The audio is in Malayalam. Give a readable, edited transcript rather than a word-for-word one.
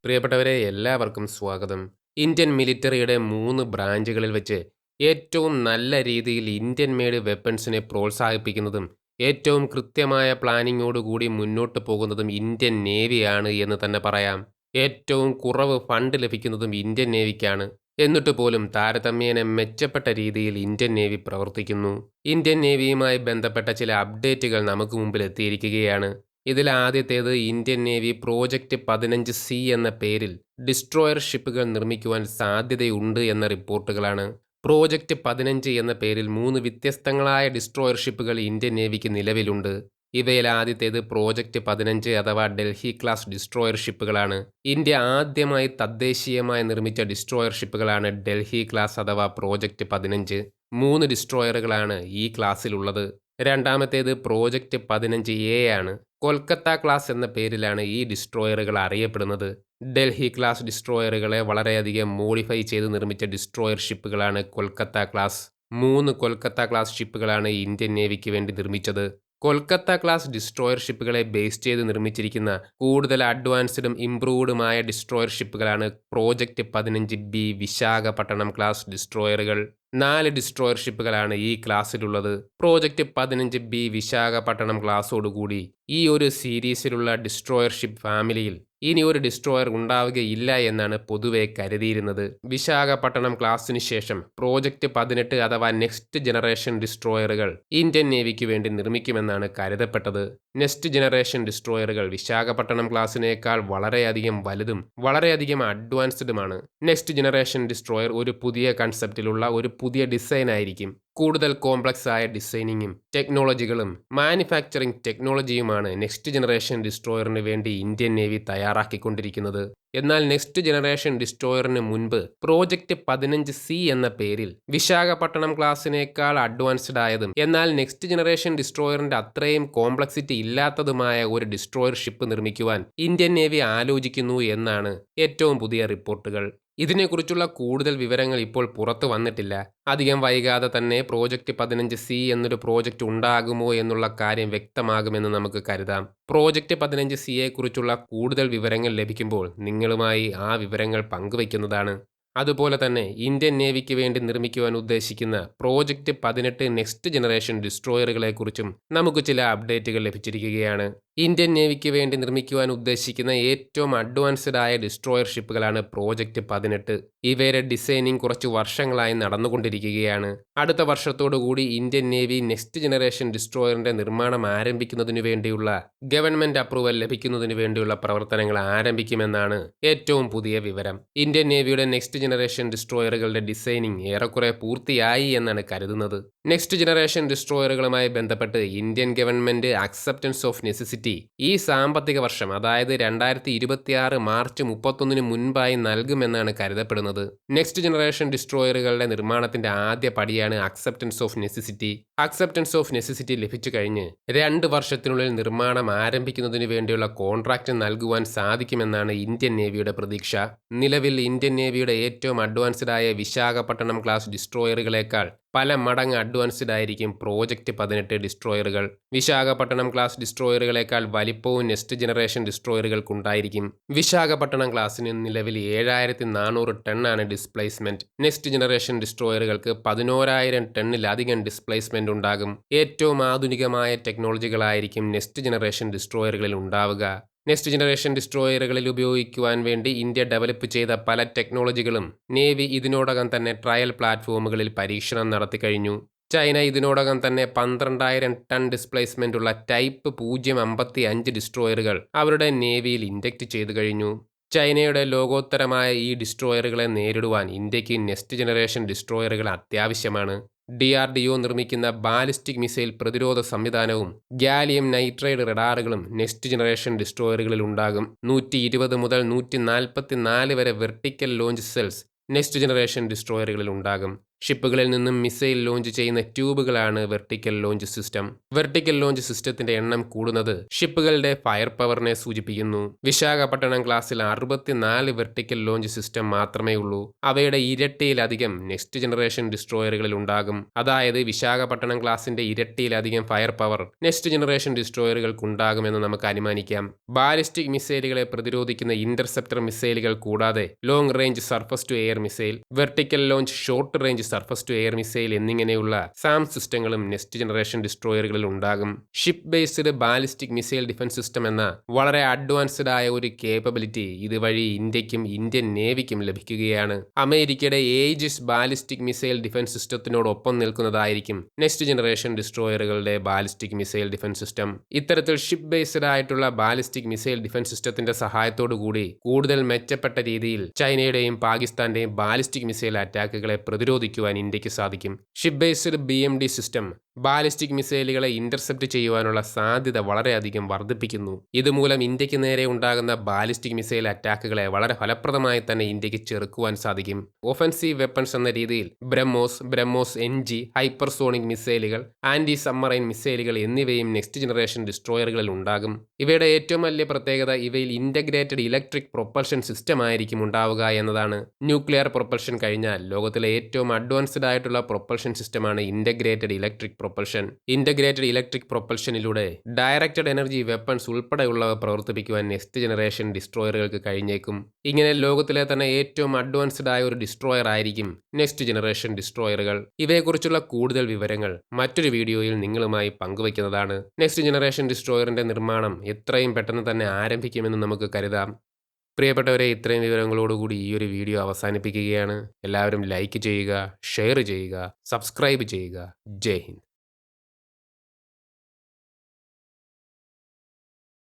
പ്രിയപ്പെട്ടവരെ എല്ലാവർക്കും സ്വാഗതം. ഇന്ത്യൻ മിലിറ്ററിയുടെ 3 ബ്രാഞ്ചുകളിൽ വെച്ച് ഏറ്റവും നല്ല രീതിയിൽ ഇന്ത്യൻ മെയ്ഡ് വെപ്പൺസിനെ പ്രോത്സാഹിപ്പിക്കുന്നതും ഏറ്റവും കൃത്യമായ പ്ലാനിങ്ങോടുകൂടി മുന്നോട്ട് പോകുന്നതും ഇന്ത്യൻ നേവിയാണ് എന്ന് തന്നെ പറയാം. ഏറ്റവും കുറവ് ഫണ്ട് ലഭിക്കുന്നതും ഇന്ത്യൻ നേവിക്കാണ്. എന്നിട്ട് പോലും താരതമ്യേന മെച്ചപ്പെട്ട രീതിയിൽ ഇന്ത്യൻ നേവി പ്രവർത്തിക്കുന്നു. ഇന്ത്യൻ നേവിയുമായി ബന്ധപ്പെട്ട ചില അപ്ഡേറ്റുകൾ നമുക്ക് മുമ്പിൽ എത്തിയിരിക്കുകയാണ്. ഇതിൽ ആദ്യത്തേത് ഇന്ത്യൻ നേവി പ്രോജക്റ്റ് 15C എന്ന പേരിൽ ഡിസ്ട്രോയർ ഷിപ്പുകൾ നിർമ്മിക്കുവാൻ സാധ്യതയുണ്ട് എന്ന റിപ്പോർട്ടുകളാണ്. പ്രോജക്റ്റ് 15 എന്ന പേരിൽ 3 വ്യത്യസ്തങ്ങളായ ഡിസ്ട്രോയർ ഷിപ്പുകൾ ഇന്ത്യൻ നേവിക്ക് നിലവിലുണ്ട്. ഇവയിൽ ആദ്യത്തേത് പ്രോജക്റ്റ് 15 അഥവാ ഡൽഹി ക്ലാസ് ഡിസ്ട്രോയർ ഷിപ്പുകളാണ്. ഇന്ത്യ ആദ്യമായി തദ്ദേശീയമായി നിർമ്മിച്ച ഡിസ്ട്രോയർ ഷിപ്പുകളാണ് ഡൽഹി ക്ലാസ് അഥവാ പ്രോജക്റ്റ് 15. 3 ഡിസ്ട്രോയറുകളാണ് ഈ ക്ലാസ്സിലുള്ളത്. രണ്ടാമത്തേത് പ്രോജക്റ്റ് 15A ആണ്. കൊൽക്കത്ത ക്ലാസ് എന്ന പേരിലാണ് ഈ ഡിസ്ട്രോയറുകൾ അറിയപ്പെടുന്നത്. ഡൽഹി ക്ലാസ് ഡിസ്ട്രോയറുകളെ വളരെയധികം മോഡിഫൈ ചെയ്ത് നിർമ്മിച്ച ഡിസ്ട്രോയർ ഷിപ്പുകളാണ് കൊൽക്കത്ത ക്ലാസ്. 3 കൊൽക്കത്ത ക്ലാസ് ഷിപ്പുകളാണ് ഇന്ത്യൻ നേവിക്ക് വേണ്ടി നിർമ്മിച്ചത്. കൊൽക്കത്ത ക്ലാസ് ഡിസ്ട്രോയർ ഷിപ്പുകളെ ബേസ് ചെയ്ത് നിർമ്മിച്ചിരിക്കുന്ന കൂടുതൽ അഡ്വാൻസ്ഡും ഇംപ്രൂവ്ഡുമായ ഡിസ്ട്രോയർ ഷിപ്പുകളാണ് പ്രോജക്റ്റ് 15B വിശാഖപട്ടണം ക്ലാസ് ഡിസ്ട്രോയറുകൾ. 4 ഡിസ്ട്രോയർ ഷിപ്പുകളാണ് ഈ ക്ലാസ്സിലുള്ളത്. പ്രോജക്റ്റ് 15B വിശാഖപട്ടണം ക്ലാസ്സോടുകൂടി ഈ ഒരു സീരീസിലുള്ള ഡിസ്ട്രോയർ ഷിപ്പ് ഫാമിലിയിൽ ഇനി ഒരു ഡിസ്ട്രോയർ ഉണ്ടാവുകയില്ല എന്നാണ് പൊതുവെ കരുതിയിരുന്നത്. വിശാഖപട്ടണം ക്ലാസ്സിന് ശേഷം പ്രോജക്റ്റ് 18 അഥവാ നെക്സ്റ്റ് ജനറേഷൻ ഡിസ്ട്രോയറുകൾ ഇന്ത്യൻ നേവിക്ക് വേണ്ടി നിർമ്മിക്കുമെന്നാണ് കരുതപ്പെട്ടത്. നെക്സ്റ്റ് ജനറേഷൻ ഡിസ്ട്രോയറുകൾ വിശാഖപട്ടണം ക്ലാസ്സിനേക്കാൾ വളരെയധികം വലുതും വളരെയധികം അഡ്വാൻസ്ഡുമാണ്. നെക്സ്റ്റ് ജനറേഷൻ ഡിസ്ട്രോയർ ഒരു പുതിയ കൺസെപ്റ്റിലുള്ള ഒരു പുതിയ ഡിസൈൻ ആയിരിക്കും. കൂടുതൽ കോംപ്ലക്സ് ആയ ഡിസൈനിങ്ങും ടെക്നോളജികളും മാനുഫാക്ചറിംഗ് ടെക്നോളജിയുമാണ് നെക്സ്റ്റ് ജനറേഷൻ ഡിസ്ട്രോയറിന് വേണ്ടി ഇന്ത്യൻ നേവി തയ്യാറാക്കിക്കൊണ്ടിരിക്കുന്നത്. എന്നാൽ നെക്സ്റ്റ് ജനറേഷൻ ഡിസ്ട്രോയറിന് മുൻപ് പ്രോജക്റ്റ് 15C എന്ന പേരിൽ വിശാഖപട്ടണം ക്ലാസ്സിനേക്കാൾ അഡ്വാൻസ്ഡ് ആയതും എന്നാൽ നെക്സ്റ്റ് ജനറേഷൻ ഡിസ്ട്രോയറിന്റെ അത്രയും കോംപ്ലക്സിറ്റി ഇല്ലാത്തതുമായ ഒരു ഡിസ്ട്രോയർ ഷിപ്പ് നിർമ്മിക്കുവാൻ ഇന്ത്യൻ നേവി ആലോചിക്കുന്നു എന്നാണ് ഏറ്റവും പുതിയ റിപ്പോർട്ടുകൾ. ഇതിനെക്കുറിച്ചുള്ള കൂടുതൽ വിവരങ്ങൾ ഇപ്പോൾ പുറത്തു വന്നിട്ടില്ല. അധികം വൈകാതെ തന്നെ പ്രോജക്റ്റ് 15C എന്നൊരു പ്രോജക്റ്റ് ഉണ്ടാകുമോ എന്നുള്ള കാര്യം വ്യക്തമാകുമെന്ന് നമുക്ക് കരുതാം. പ്രോജക്റ്റ് 15Cയെക്കുറിച്ചുള്ള കൂടുതൽ വിവരങ്ങൾ ലഭിക്കുമ്പോൾ നിങ്ങളുമായി ആ വിവരങ്ങൾ പങ്കുവയ്ക്കുന്നതാണ്. അതുപോലെ തന്നെ ഇന്ത്യൻ നേവിക്ക് വേണ്ടി നിർമ്മിക്കുവാൻ ഉദ്ദേശിക്കുന്ന പ്രോജക്റ്റ് 18 നെക്സ്റ്റ് ജനറേഷൻ ഡിസ്ട്രോയറുകളെക്കുറിച്ചും നമുക്ക് ചില അപ്ഡേറ്റുകൾ ലഭിച്ചിരിക്കുകയാണ്. ഇന്ത്യൻ നേവിക്ക് വേണ്ടി നിർമ്മിക്കുവാൻ ഉദ്ദേശിക്കുന്ന ഏറ്റവും അഡ്വാൻസ്ഡ് ആയ ഡിസ്ട്രോയർ ഷിപ്പുകളാണ് പ്രോജക്റ്റ് 18. ഇവയുടെ ഡിസൈനിങ് കുറച്ച് വർഷങ്ങളായി നടന്നുകൊണ്ടിരിക്കുകയാണ്. അടുത്ത വർഷത്തോടുകൂടി ഇന്ത്യൻ നേവി നെക്സ്റ്റ് ജനറേഷൻ ഡിസ്ട്രോയറിന്റെ നിർമ്മാണം ആരംഭിക്കുന്നതിനു വേണ്ടിയുള്ള ഗവൺമെന്റ് അപ്രൂവൽ ലഭിക്കുന്നതിനു വേണ്ടിയുള്ള പ്രവർത്തനങ്ങൾ ആരംഭിക്കുമെന്നാണ് ഏറ്റവും പുതിയ വിവരം. ഇന്ത്യൻ നേവിയുടെ നെക്സ്റ്റ് ജനറേഷൻ ഡിസ്ട്രോയറുകളുടെ ഡിസൈനിങ് ഏറെക്കുറെ പൂർത്തിയായി എന്നാണ് കരുതുന്നത്. നെക്സ്റ്റ് ജനറേഷൻ ഡിസ്ട്രോയറുകളുമായി ബന്ധപ്പെട്ട് Indian government acceptance of necessity ഈ സാമ്പത്തിക വർഷം അതായത് 2026 മാർച്ച് 31 മുൻപായി നൽകുമെന്നാണ് കരുതപ്പെടുന്നത്. നെക്സ്റ്റ് ജനറേഷൻ ഡിസ്ട്രോയറുകളുടെ നിർമ്മാണത്തിന്റെ ആദ്യ പടിയാണ് acceptance of necessity. Acceptance of necessity ലഭിച്ചു കഴിഞ്ഞ് 2 വർഷത്തിനുള്ളിൽ നിർമ്മാണം ആരംഭിക്കുന്നതിനു വേണ്ടിയുള്ള കോൺട്രാക്റ്റ് നൽകുവാൻ സാധിക്കുമെന്നാണ് ഇന്ത്യൻ നേവിയുടെ പ്രതീക്ഷ. നിലവിൽ ഇന്ത്യൻ നേവിയുടെ ഏറ്റവും അഡ്വാൻസ്ഡ് ആയ വിശാഖപട്ടണം ക്ലാസ് ഡിസ്ട്രോയറുകളേക്കാൾ പല മടങ്ങ് അഡ്വാൻസ്ഡ് ആയിരിക്കും പ്രോജക്റ്റ് 18 ഡിസ്ട്രോയറുകൾ. വിശാഖപട്ടണം ക്ലാസ് ഡിസ്ട്രോയറുകളേക്കാൾ വലിപ്പവും നെക്സ്റ്റ് ജനറേഷൻ ഡിസ്ട്രോയറുകൾക്കുണ്ടായിരിക്കും. വിശാഖപട്ടണം ക്ലാസ്സിന് നിലവിൽ 7400 ടണ്ണാണ് ഡിസ്പ്ലേസ്മെന്റ്. നെക്സ്റ്റ് ജനറേഷൻ ഡിസ്ട്രോയറുകൾക്ക് 11,000 ടണ്ണിലധികം ഡിസ്പ്ലേസ്മെന്റ് ഉണ്ടാകും. ഏറ്റവും ആധുനികമായ ടെക്നോളജികളായിരിക്കും നെക്സ്റ്റ് ജനറേഷൻ ഡിസ്ട്രോയറുകളിൽ ഉണ്ടാവുക. നെക്സ്റ്റ് ജനറേഷൻ ഡിസ്ട്രോയറുകളിൽ ഉപയോഗിക്കുവാൻ വേണ്ടി ഇന്ത്യ ഡെവലപ്പ് ചെയ്ത പല ടെക്നോളജികളും നേവി ഇതിനോടകം തന്നെ ട്രയൽ പ്ലാറ്റ്ഫോമുകളിൽ പരീക്ഷണം നടത്തിക്കഴിഞ്ഞു. ചൈന ഇതിനോടകം തന്നെ 12,000 ടൺ ഡിസ്പ്ലേസ്മെന്റ് ഉള്ള ടൈപ്പ് 055 ഡിസ്ട്രോയറുകൾ അവരുടെ നേവിയിൽ ഇൻഡക്റ്റ് ചെയ്തു കഴിഞ്ഞു. ചൈനയുടെ ലോകോത്തരമായ ഈ ഡിസ്ട്രോയറുകളെ നേരിടുവാൻ ഇന്ത്യക്ക് നെക്സ്റ്റ് ജനറേഷൻ ഡിസ്ട്രോയറുകൾ അത്യാവശ്യമാണ്. DRDO നിർമ്മിക്കുന്ന ബാലിസ്റ്റിക് മിസൈൽ പ്രതിരോധ സംവിധാനവും ഗാലിയം നൈട്രൈഡ് റഡാറുകളും നെക്സ്റ്റ് ജനറേഷൻ ഡിസ്ട്രോയറുകളിൽ ഉണ്ടാകും. 120 മുതൽ 144 വരെ vertical launch cells next generation ഡിസ്ട്രോയറുകളിൽ ഉണ്ടാകും. ഷിപ്പുകളിൽ നിന്നും മിസൈൽ ലോഞ്ച് ചെയ്യുന്ന ട്യൂബുകളാണ് vertical launch system. Vertical launch സിസ്റ്റത്തിന്റെ എണ്ണം കൂടുന്നത് ഷിപ്പുകളുടെ ഫയർ പവറിനെ സൂചിപ്പിക്കുന്നു. വിശാഖപട്ടണം ക്ലാസ്സിൽ 64 വെർട്ടിക്കൽ ലോഞ്ച് സിസ്റ്റം മാത്രമേ ഉള്ളൂ. അവയുടെ ഇരട്ടിയിലധികം നെക്സ്റ്റ് ജനറേഷൻ ഡിസ്ട്രോയറുകളിൽ ഉണ്ടാകും. അതായത് വിശാഖപട്ടണം ക്ലാസിന്റെ ഇരട്ടിയിലധികം ഫയർ പവർ നെക്സ്റ്റ് ജനറേഷൻ ഡിസ്ട്രോയറുകൾക്കുണ്ടാകുമെന്ന് നമുക്ക് അനുമാനിക്കാം. ബാലിസ്റ്റിക് മിസൈലുകളെ പ്രതിരോധിക്കുന്ന ഇന്റർസെപ്റ്റർ മിസൈലുകൾ കൂടാതെ long range surface to air missile, vertical launch short range surface to air missile എന്നിങ്ങനെയുള്ള സാം സിസ്റ്റങ്ങളും നെക്സ്റ്റ് ജനറേഷൻ ഡിസ്ട്രോയറുകളിൽ ഉണ്ടാകും. Ship based ballistic missile defence system എന്ന വളരെ അഡ്വാൻസ്ഡ് ആയ ഒരു കേപ്പബിലിറ്റി ഇതുവഴി ഇന്ത്യക്കും ഇന്ത്യൻ നേവിക്കും ലഭിക്കുകയാണ്. അമേരിക്കയുടെ ഏജിസ് ബാലിസ്റ്റിക് മിസൈൽ ഡിഫൻസ് സിസ്റ്റത്തിനോടൊപ്പം നിൽക്കുന്നതായിരിക്കും നെക്സ്റ്റ് ജനറേഷൻ ഡിസ്ട്രോയറുകളുടെ ബാലിസ്റ്റിക് മിസൈൽ ഡിഫൻസ് സിസ്റ്റം. ഇത്തരത്തിൽ ഷിപ്പ് ബേസ്ഡ് ആയിട്ടുള്ള ബാലിസ്റ്റിക് മിസൈൽ ഡിഫൻസ് സിസ്റ്റത്തിന്റെ സഹായത്തോടു കൂടി കൂടുതൽ മെച്ചപ്പെട്ട രീതിയിൽ ചൈനയുടെയും പാകിസ്ഥാന്റെയും ബാലിസ്റ്റിക് മിസൈൽ അറ്റാക്കുകളെ പ്രതിരോധിക്കുവാൻ ഇന്ത്യക്ക് സാധിക്കും. Ship based BMD system ballistic മിസൈലുകളെ ഇന്റർസെപ്റ്റ് ചെയ്യുവാനുള്ള സാധ്യത വളരെയധികം വർദ്ധിപ്പിക്കുന്നു. ഇതുമൂലം ഇന്ത്യക്ക് നേരെ ഉണ്ടാകുന്ന ബാലിസ്റ്റിക് മിസൈൽ അറ്റാക്കുകളെ വളരെ ഫലപ്രദമായി തന്നെ ഇന്ത്യക്ക് ചെറുക്കുവാൻ സാധിക്കും. ഒഫൻസീവ് വെപ്പൺസ് എന്ന രീതിയിൽ ബ്രഹ്മോസ് NG, ഹൈപ്പർസോണിക് മിസൈലുകൾ, ആന്റി സബ്മറൈൻ മിസൈലുകൾ എന്നിവയും നെക്സ്റ്റ് ജനറേഷൻ ഡിസ്ട്രോയറുകളിൽ ഉണ്ടാകും. ഇവയുടെ ഏറ്റവും വലിയ പ്രത്യേകത ഇവയിൽ ഇന്റഗ്രേറ്റഡ് ഇലക്ട്രിക് പ്രൊപ്പൽഷൻ സിസ്റ്റം ആയിരിക്കും ഉണ്ടാവുക എന്നതാണ്. ന്യൂക്ലിയർ പ്രൊപ്പൽഷൻ കഴിഞ്ഞാൽ ലോകത്തിലെ ഏറ്റവും അഡ്വാൻസ്ഡ് ആയിട്ടുള്ള പ്രൊപ്പൽഷൻ സിസ്റ്റമാണ് integrated electric propulsion. Integrated electric പ്രൊപ്പൽഷനിലൂടെ ഡയറക്റ്റഡ് എനർജി വെപ്പൺസ് ഉൾപ്പെടെയുള്ളവ പ്രവർത്തിപ്പിക്കുവാൻ നെക്സ്റ്റ് ജനറേഷൻ ഡിസ്ട്രോയറുകൾക്ക് കഴിഞ്ഞേക്കും. ഇങ്ങനെ ലോകത്തിലെ തന്നെ ഏറ്റവും അഡ്വാൻസ്ഡ് ആയ ഒരു ഡിസ്ട്രോയർ ആയിരിക്കും നെക്സ്റ്റ് ജനറേഷൻ ഡിസ്ട്രോയറുകൾ. ഇവയെക്കുറിച്ചുള്ള കൂടുതൽ വിവരങ്ങൾ മറ്റൊരു വീഡിയോയിൽ നിങ്ങളുമായി പങ്കുവയ്ക്കുന്നതാണ്. നെക്സ്റ്റ് ജനറേഷൻ ഡിസ്ട്രോയറിന്റെ നിർമ്മാണം എത്രയും പെട്ടെന്ന് തന്നെ ആരംഭിക്കുമെന്ന് നമുക്ക് കരുതാം. പ്രിയപ്പെട്ടവരെ, ഇത്രയും വിവരങ്ങളോടുകൂടി ഈ ഒരു വീഡിയോ അവസാനിപ്പിക്കുകയാണ്. എല്ലാവരും ലൈക്ക് ചെയ്യുക, ഷെയർ ചെയ്യുക, സബ്സ്ക്രൈബ് ചെയ്യുക. ജയ് ഹിന്ദ്.